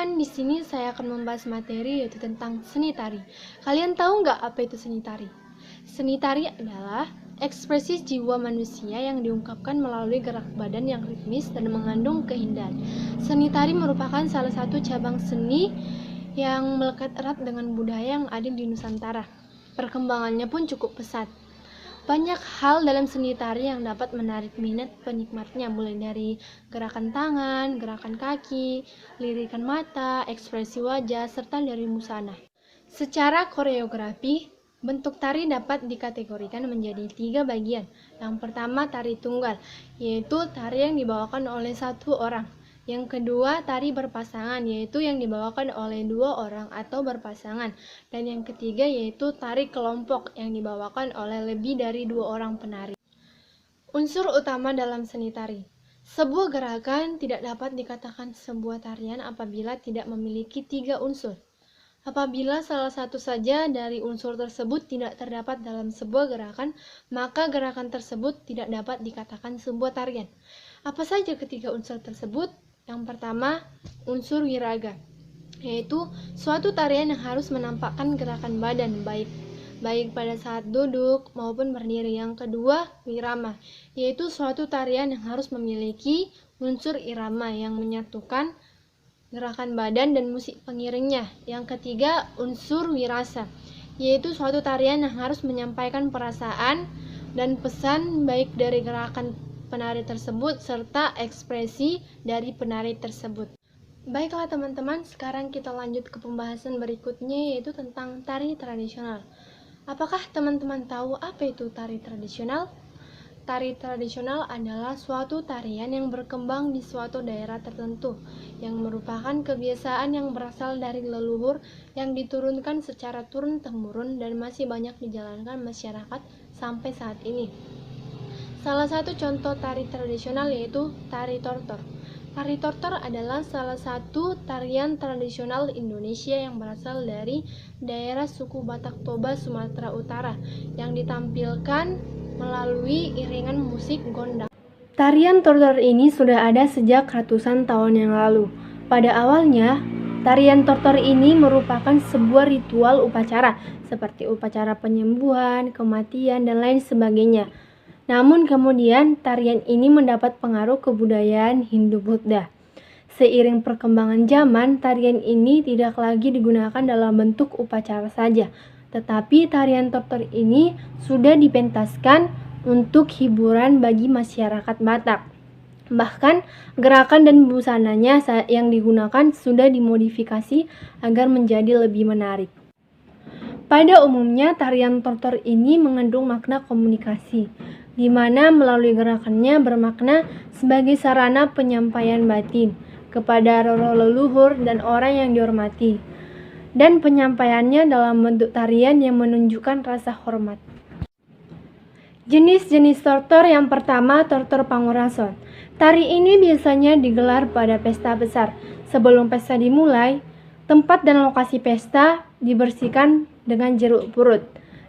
teman-teman, di sini saya akan membahas materi yaitu tentang seni tari. Kalian tahu nggak apa itu seni tari? Seni tari adalah ekspresi jiwa manusia yang diungkapkan melalui gerak badan yang ritmis dan mengandung keindahan. Seni tari merupakan salah satu cabang seni yang melekat erat dengan budaya yang ada di Nusantara. Perkembangannya pun cukup pesat. Banyak hal dalam seni tari yang dapat menarik minat penikmatnya, mulai dari gerakan tangan, gerakan kaki, lirikan mata, ekspresi wajah, serta dari busana. Secara koreografi, bentuk tari dapat dikategorikan menjadi 3 bagian. Yang pertama, tari tunggal, yaitu tari yang dibawakan oleh satu orang. Yang kedua, tari berpasangan, yaitu yang dibawakan oleh 2 orang atau berpasangan. Dan yang ketiga yaitu tari kelompok yang dibawakan oleh lebih dari 2 orang penari. Unsur utama dalam seni tari. Sebuah gerakan tidak dapat dikatakan sebuah tarian apabila tidak memiliki 3 unsur. Apabila salah satu saja dari unsur tersebut tidak terdapat dalam sebuah gerakan, maka gerakan tersebut tidak dapat dikatakan sebuah tarian. Apa saja ketiga unsur tersebut? Yang pertama, unsur wiraga, yaitu suatu tarian yang harus menampakkan gerakan badan baik pada saat duduk maupun berdiri. Yang kedua, wirama, yaitu suatu tarian yang harus memiliki unsur irama yang menyatukan gerakan badan dan musik pengiringnya. Yang ketiga, unsur wirasa, yaitu suatu tarian yang harus menyampaikan perasaan dan pesan baik dari gerakan penari tersebut serta ekspresi dari penari tersebut. Baiklah teman-teman, sekarang kita lanjut ke pembahasan berikutnya, yaitu tentang tari tradisional. Apakah teman-teman tahu apa itu tari tradisional? Tari tradisional adalah suatu tarian yang berkembang di suatu daerah tertentu, yang merupakan kebiasaan yang berasal dari leluhur yang diturunkan secara turun-temurun dan masih banyak dijalankan masyarakat sampai saat ini. Salah satu contoh tari tradisional yaitu tari tortor. Tari tortor adalah salah satu tarian tradisional Indonesia yang berasal dari daerah suku Batak Toba, Sumatera Utara, yang ditampilkan melalui iringan musik gondang. Tarian tortor ini sudah ada sejak ratusan tahun yang lalu. Pada awalnya, tarian tortor ini merupakan sebuah ritual upacara, seperti upacara penyembuhan, kematian, dan lain sebagainya. Namun kemudian tarian ini mendapat pengaruh kebudayaan Hindu-Buddha. Seiring perkembangan zaman, tarian ini tidak lagi digunakan dalam bentuk upacara saja, tetapi tarian tortor ini sudah dipentaskan untuk hiburan bagi masyarakat Batak. Bahkan gerakan dan busananya yang digunakan sudah dimodifikasi agar menjadi lebih menarik. Pada umumnya, tarian tortor ini mengandung makna komunikasi, di mana melalui gerakannya bermakna sebagai sarana penyampaian batin kepada roh leluhur dan orang yang dihormati, dan penyampaiannya dalam bentuk tarian yang menunjukkan rasa hormat. Jenis-jenis tortor yang pertama, tortor Pangurason. Tari ini biasanya digelar pada pesta besar. Sebelum pesta dimulai, tempat dan lokasi pesta dibersihkan dengan jeruk purut.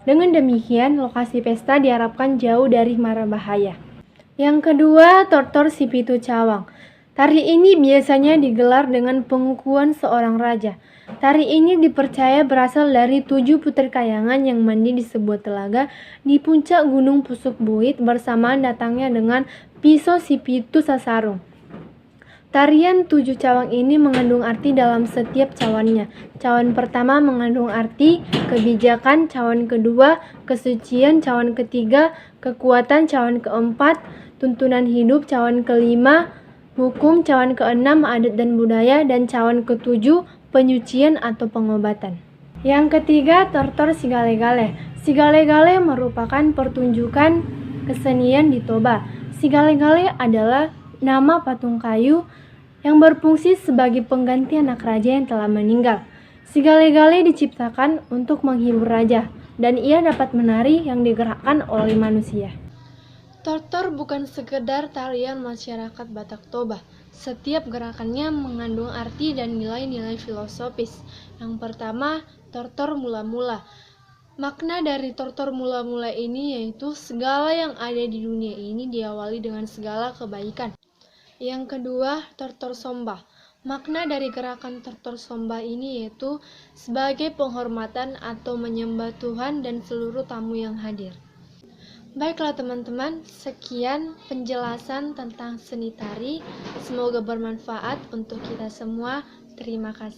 Dengan demikian, lokasi pesta diharapkan jauh dari mara bahaya. Yang kedua, tortor si Pitu Cawang. Tari ini biasanya digelar dengan pengukuhan seorang raja. Tari ini dipercaya berasal dari 7 putri kayangan yang mandi di sebuah telaga di puncak Gunung Pusuk Buit bersamaan datangnya dengan pisau si Pitu Sasarung. Tarian 7 cawang ini mengandung arti dalam setiap cawannya. Cawan pertama mengandung arti kebijakan, cawan kedua kesucian, cawan ketiga kekuatan, cawan keempat tuntunan hidup, cawan kelima hukum, cawan keenam adat dan budaya, dan cawan ketujuh penyucian atau pengobatan. Yang ketiga, tortor Sigale-gale. Sigale-gale merupakan pertunjukan kesenian di Toba. Sigale-gale adalah nama patung kayu yang berfungsi sebagai pengganti anak raja yang telah meninggal. Sigale-gale diciptakan untuk menghibur raja, dan ia dapat menari yang digerakkan oleh manusia. Tortor bukan sekedar tarian masyarakat Batak Toba. Setiap gerakannya mengandung arti dan nilai-nilai filosofis. Yang pertama, tortor mula-mula. Makna dari tortor mula-mula ini yaitu segala yang ada di dunia ini diawali dengan segala kebaikan. Yang kedua, tortor sombah. Makna dari gerakan Tortor Somba ini yaitu sebagai penghormatan atau menyembah Tuhan dan seluruh tamu yang hadir. Baiklah teman-teman, sekian penjelasan tentang seni tari. Semoga bermanfaat untuk kita semua. Terima kasih.